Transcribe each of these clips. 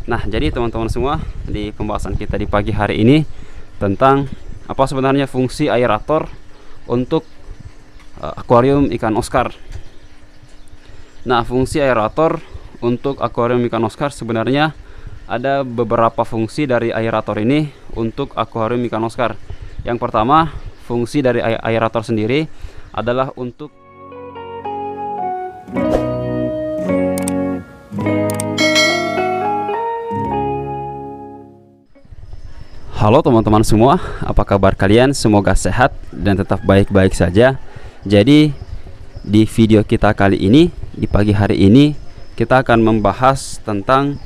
Nah, jadi teman-teman semua, di pembahasan kita di pagi hari ini tentang apa sebenarnya fungsi aerator untuk akuarium ikan Oscar. Nah, fungsi aerator untuk akuarium ikan Oscar sebenarnya ada beberapa fungsi dari aerator ini untuk akuarium ikan Oscar. Yang pertama, fungsi dari aerator sendiri adalah untuk Halo teman-teman semua, apa kabar kalian? Semoga sehat dan tetap baik-baik saja. Jadi di video kita kali ini, di pagi hari ini, kita akan membahas tentang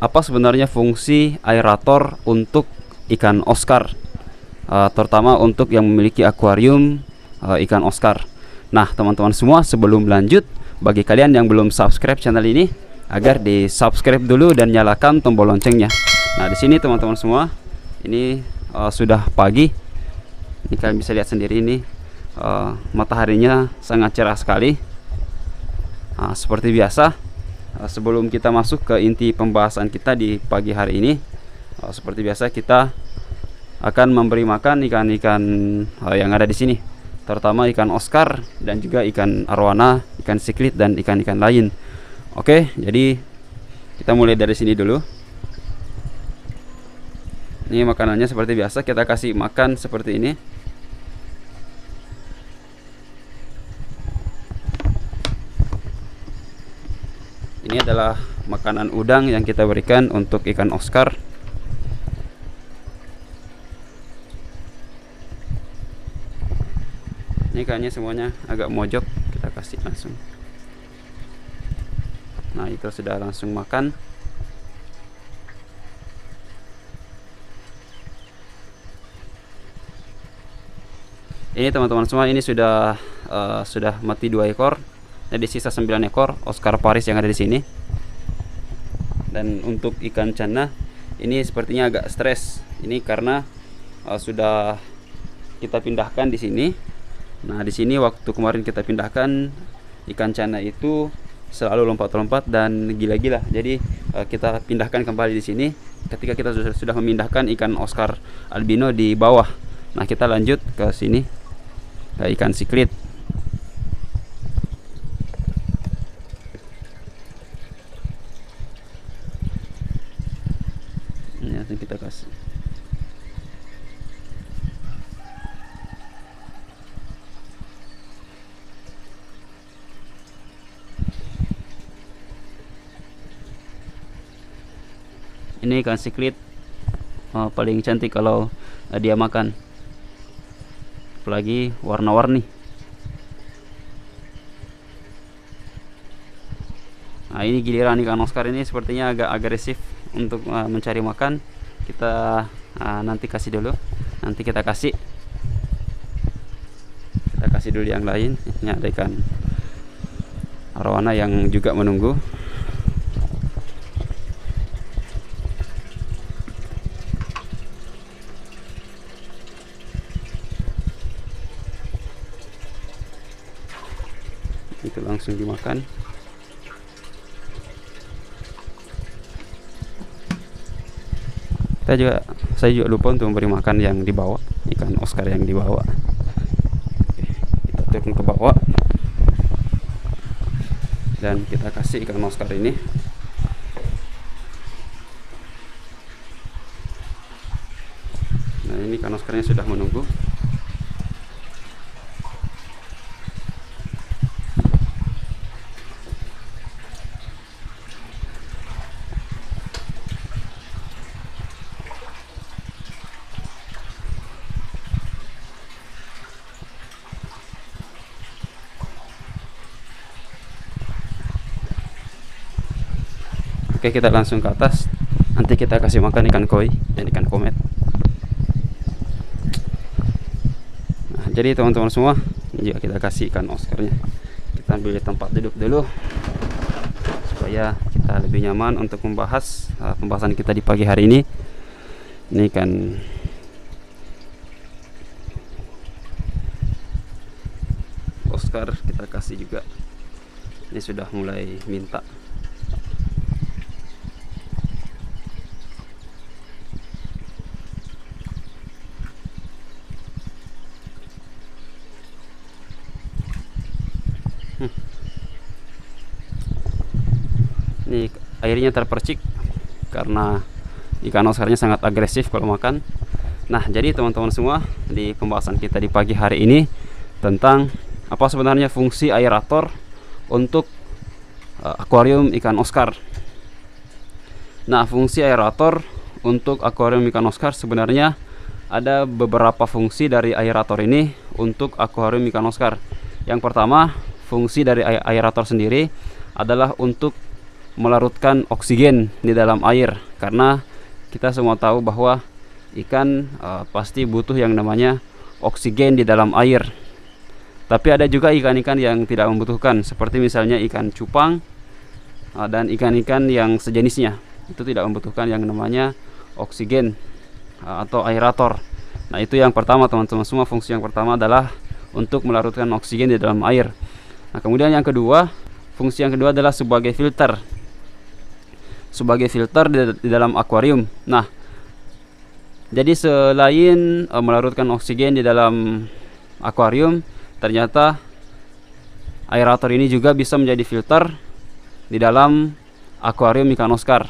apa sebenarnya fungsi aerator untuk ikan Oscar, terutama untuk yang memiliki akuarium ikan Oscar. Nah teman-teman semua, sebelum lanjut, bagi kalian yang belum subscribe channel ini, agar di subscribe dulu dan nyalakan tombol loncengnya. Nah di sini teman-teman semua, ini sudah pagi. Ini kalian bisa lihat sendiri, ini mataharinya sangat cerah sekali. Seperti biasa, sebelum kita masuk ke inti pembahasan kita di pagi hari ini, seperti biasa kita akan memberi makan ikan-ikan yang ada di sini, terutama ikan Oscar dan juga ikan arwana, ikan siklit dan ikan-ikan lain. Oke, jadi kita mulai dari sini dulu. Ini makanannya seperti biasa, kita kasih makan seperti ini. Ini adalah makanan udang yang kita berikan untuk ikan Oscar. Ini ikannya semuanya agak mojok, kita kasih langsung. Nah, itu sudah langsung makan. Ini teman-teman semua, ini sudah mati 2 ekor. Jadi sisa 9 ekor Oscar Paris yang ada di sini. Dan untuk ikan cana ini sepertinya agak stres. Ini karena sudah kita pindahkan di sini. Nah, di sini waktu kemarin kita pindahkan, ikan cana itu selalu lompat-lompat dan gila-gila. Jadi kita pindahkan kembali di sini ketika kita sudah memindahkan ikan Oscar albino di bawah. Nah, kita lanjut ke sini, ke ikan siklit. Ini langsung kita kasih. Ini ikan siklit paling cantik kalau dia makan, apalagi warna-warni. Nah, ini giliran ikan Oscar ini sepertinya agak agresif untuk mencari makan. Kita nanti kasih dulu, nanti kita kasih dulu yang lain. Ini ada ikan arwana yang juga menunggu. Itu langsung dimakan. Saya juga lupa untuk memberi makan yang dibawa, ikan Oscar yang dibawa. Kita turun ke bawah dan kita kasih ikan Oscar ini. Nah, ini ikan Oscarnya sudah menunggu. Oke, kita langsung ke atas. Nanti kita kasih makan ikan koi dan ikan komet. Nah, jadi teman-teman semua, ini juga kita kasih ikan Oscarnya. Kita ambil tempat duduk dulu supaya kita lebih nyaman untuk membahas pembahasan kita di pagi hari ini. Ini ikan Oscar kita kasih juga. Ini sudah mulai minta. airnya terpercik karena ikan Oscarnya sangat agresif kalau makan. Nah, jadi teman-teman semua, di pembahasan kita di pagi hari ini tentang apa sebenarnya fungsi aerator untuk akuarium ikan Oscar. Nah, fungsi aerator untuk akuarium ikan Oscar sebenarnya ada beberapa fungsi dari aerator ini untuk akuarium ikan Oscar. Yang pertama, fungsi dari aerator sendiri adalah untuk melarutkan oksigen di dalam air, karena kita semua tahu bahwa ikan pasti butuh yang namanya oksigen di dalam air. Tapi ada juga ikan-ikan yang tidak membutuhkan, seperti misalnya ikan cupang dan ikan-ikan yang sejenisnya, itu tidak membutuhkan yang namanya oksigen atau aerator. Nah, itu yang pertama teman-teman semua, fungsi yang pertama adalah untuk melarutkan oksigen di dalam air. Nah, kemudian yang kedua, fungsi yang kedua adalah sebagai filter. Sebagai filter di dalam akuarium. Nah, jadi selain melarutkan oksigen di dalam akuarium, ternyata aerator ini juga bisa menjadi filter di dalam akuarium ikan Oscar.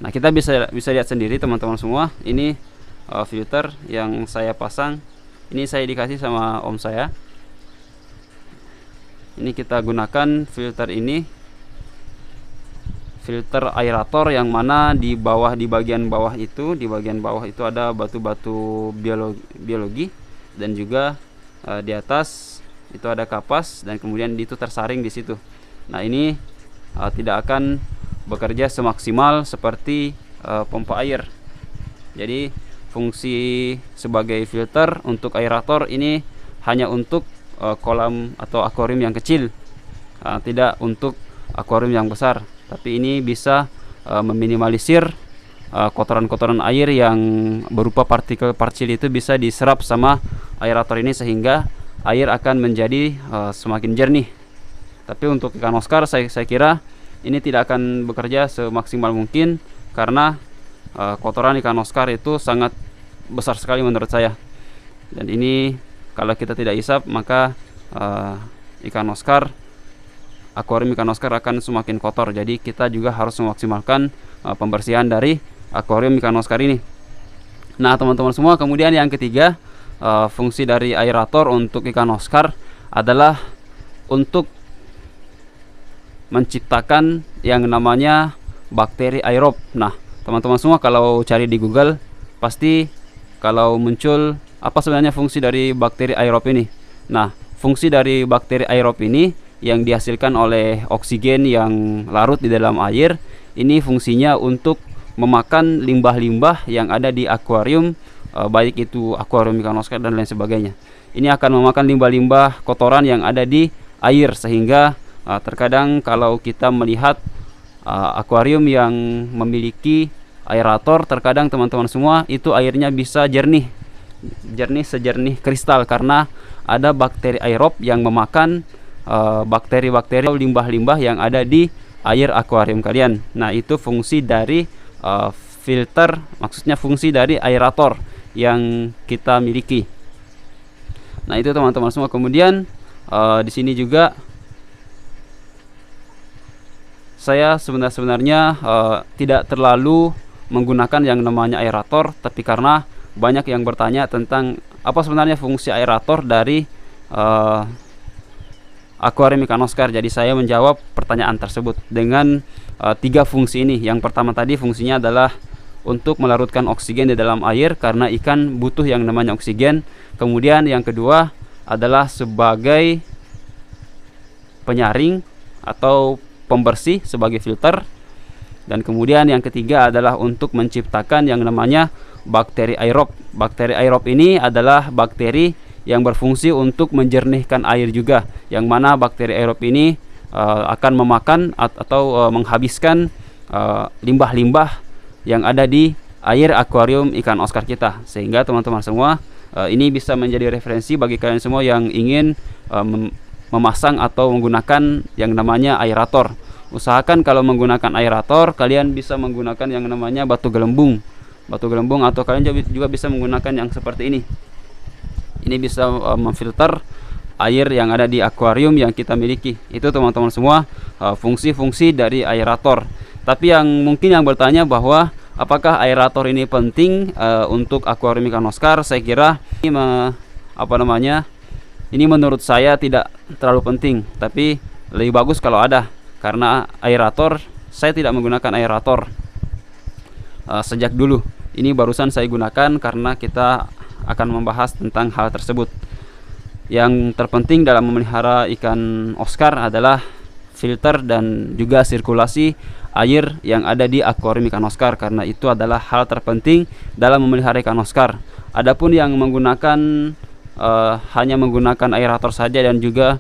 Nah, kita bisa lihat sendiri teman-teman semua, ini filter yang saya pasang. Ini saya dikasih sama om saya. Ini kita gunakan filter ini, filter aerator, yang mana di bagian bawah itu ada batu-batu biologi dan juga di atas itu ada kapas, dan kemudian itu tersaring di situ. Nah, ini tidak akan bekerja semaksimal seperti pompa air. Jadi fungsi sebagai filter untuk aerator ini hanya untuk kolam atau akuarium yang kecil, tidak untuk akuarium yang besar. Tapi ini bisa meminimalisir kotoran-kotoran air yang berupa partikel kecil itu bisa diserap sama aerator ini, sehingga air akan menjadi semakin jernih. Tapi untuk ikan Oscar saya kira ini tidak akan bekerja semaksimal mungkin, karena kotoran ikan Oscar itu sangat besar sekali menurut saya. Dan ini kalau kita tidak hisap, maka akuarium ikan Oscar akan semakin kotor. Jadi kita juga harus memaksimalkan pembersihan dari akuarium ikan Oscar ini. Nah, teman-teman semua, kemudian yang ketiga, fungsi dari aerator untuk ikan Oscar adalah untuk menciptakan yang namanya bakteri aerob. Nah, teman-teman semua, kalau cari di Google pasti kalau muncul apa sebenarnya fungsi dari bakteri aerob ini. Nah, fungsi dari bakteri aerob ini yang dihasilkan oleh oksigen yang larut di dalam air, ini fungsinya untuk memakan limbah-limbah yang ada di akuarium, baik itu akuarium ikan Oscar dan lain sebagainya. Ini akan memakan limbah-limbah kotoran yang ada di air, sehingga terkadang kalau kita melihat akuarium yang memiliki aerator, terkadang teman-teman semua itu airnya bisa jernih sejernih kristal, karena ada bakteri aerob yang memakan bakteri-bakteri atau limbah-limbah yang ada di air akuarium kalian. Nah, itu fungsi dari filter, maksudnya fungsi dari aerator yang kita miliki. Nah, itu teman-teman semua. Kemudian di sini juga saya sebenarnya tidak terlalu menggunakan yang namanya aerator, tapi karena banyak yang bertanya tentang apa sebenarnya fungsi aerator dari akuarium ikan Oscar. Jadi saya menjawab pertanyaan tersebut dengan 3 fungsi ini. Yang pertama tadi fungsinya adalah untuk melarutkan oksigen di dalam air, karena ikan butuh yang namanya oksigen. Kemudian yang kedua adalah sebagai penyaring atau pembersih, sebagai filter. Dan kemudian yang ketiga adalah untuk menciptakan yang namanya bakteri aerob. Bakteri aerob ini adalah bakteri yang berfungsi untuk menjernihkan air juga, yang mana bakteri aerob ini akan memakan atau menghabiskan limbah-limbah yang ada di air akuarium ikan Oscar kita. Sehingga teman-teman semua, ini bisa menjadi referensi bagi kalian semua yang ingin memasang atau menggunakan yang namanya aerator. Usahakan kalau menggunakan aerator, kalian bisa menggunakan yang namanya batu gelembung, atau kalian juga bisa menggunakan yang seperti ini. Ini bisa memfilter air yang ada di akuarium yang kita miliki. Itu teman-teman semua fungsi-fungsi dari aerator. Tapi yang mungkin yang bertanya bahwa apakah aerator ini penting untuk akuarium ikan Oscar? Saya kira ini ini menurut saya tidak terlalu penting, tapi lebih bagus kalau ada, karena aerator saya tidak menggunakan aerator sejak dulu. Ini barusan saya gunakan karena kita akan membahas tentang hal tersebut. Yang terpenting dalam memelihara ikan Oscar adalah filter dan juga sirkulasi air yang ada di akuarium ikan Oscar, karena itu adalah hal terpenting dalam memelihara ikan Oscar. Adapun yang menggunakan hanya menggunakan aerator saja dan juga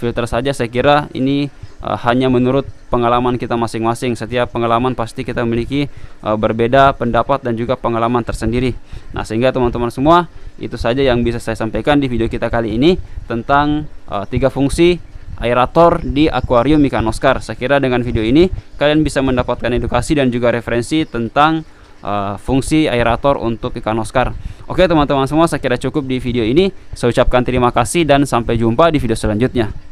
filter saja, saya kira ini hanya menurut pengalaman kita masing-masing. Setiap pengalaman pasti kita memiliki berbeda pendapat dan juga pengalaman tersendiri. Nah, sehingga teman-teman semua, itu saja yang bisa saya sampaikan di video kita kali ini tentang 3 fungsi aerator di akuarium ikan Oscar. Saya kira dengan video ini kalian bisa mendapatkan edukasi dan juga referensi tentang fungsi aerator untuk ikan Oscar. Oke teman-teman semua, saya kira cukup di video ini. Saya ucapkan terima kasih dan sampai jumpa di video selanjutnya.